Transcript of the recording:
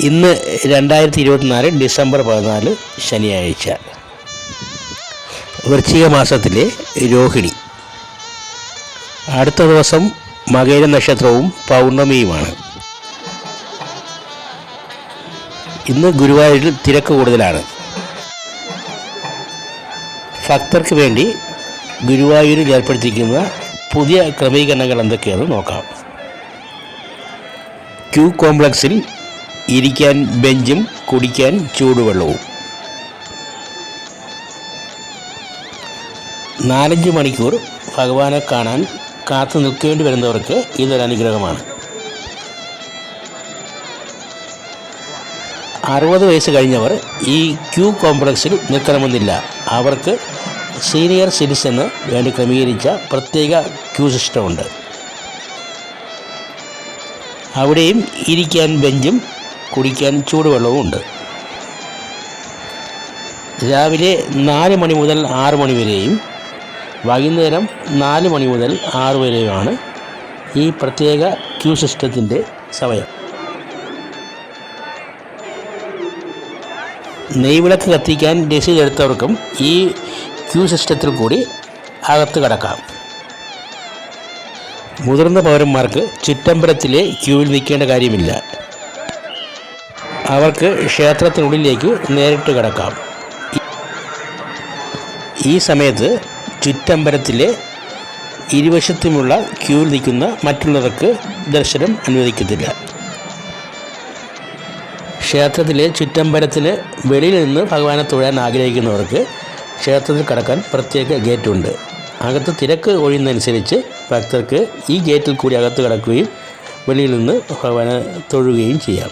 ഇന്ന് 2024 ഡിസംബർ 14 ശനിയാഴ്ച. വൃശ്ചിക മാസത്തിലെ രോഹിണി. അടുത്ത ദിവസം മകര നക്ഷത്രവും പൗർണമിയുമാണ്. ഇന്ന് ഗുരുവായൂരിൽ തിരക്ക് കൂടുതലാണ്. ഭക്തർക്ക് വേണ്ടി ഗുരുവായൂരിൽ ഏർപ്പെടുത്തിയിരിക്കുന്ന പുതിയ ക്രമീകരണങ്ങൾ എന്തൊക്കെയാണെന്ന് നോക്കാം. ക്യൂ കോംപ്ലക്സിൽ ഇരിക്കാൻ ബെഞ്ചും കുടിക്കാൻ ചൂടുവെള്ളവും. 4-5 മണിക്കൂർ ഭഗവാനെ കാണാൻ കാത്തു നിൽക്കേണ്ടി വരുന്നവർക്ക് ഇതൊരു അനുഗ്രഹമാണ്. 60 വയസ്സ് കഴിഞ്ഞവർ ഈ ക്യൂ കോംപ്ലക്സിൽ നിൽക്കണമെന്നില്ല. അവർക്ക് സീനിയർ സിറ്റിസന് വേണ്ടി ക്രമീകരിച്ച പ്രത്യേക ക്യൂ സിസ്റ്റമുണ്ട്. അവിടെയും ഇരിക്കാൻ ബെഞ്ചും കുടിക്കാൻ ചൂടുവെള്ളവും ഉണ്ട്. രാവിലെ 4 മണി മുതൽ 6 മണി വരെയും വൈകുന്നേരം 4 മണി മുതൽ 6 വരെയുമാണ് ഈ പ്രത്യേക ക്യൂ സിസ്റ്റത്തിൻ്റെ സമയം. നെയ്വിളക്ക് കത്തിക്കാൻ രസീത് എടുത്തവർക്കും ഈ ക്യൂ സിസ്റ്റത്തിൽ കൂടി അകത്ത് കടക്കാം. മുതിർന്ന പൗരന്മാർക്ക് ചുറ്റമ്പലത്തിലെ ക്യൂവിൽ നിൽക്കേണ്ട കാര്യമില്ല. അവർക്ക് ക്ഷേത്രത്തിനുള്ളിലേക്ക് നേരിട്ട് കടക്കാം. ഈ സമയത്ത് ചുറ്റമ്പലത്തിലെ ഇരുവശത്തുമുള്ള ക്യൂവിൽ നിൽക്കുന്ന മറ്റുള്ളവർക്ക് ദർശനം അനുവദിക്കത്തില്ല. ക്ഷേത്രത്തിലെ ചുറ്റമ്പലത്തിന് വെളിയിൽ നിന്ന് ഭഗവാനെ തൊഴാൻ ആഗ്രഹിക്കുന്നവർക്ക് ക്ഷേത്രത്തിൽ കടക്കാൻ പ്രത്യേക ഗേറ്റുണ്ട്. അകത്ത് തിരക്ക് ഒഴിയുന്നതനുസരിച്ച് ഭക്തർക്ക് ഈ ഗേറ്റിൽ കൂടി അകത്ത് കടക്കുകയും വെളിയിൽ നിന്ന് ഭഗവാനെ തൊഴുകയും ചെയ്യാം.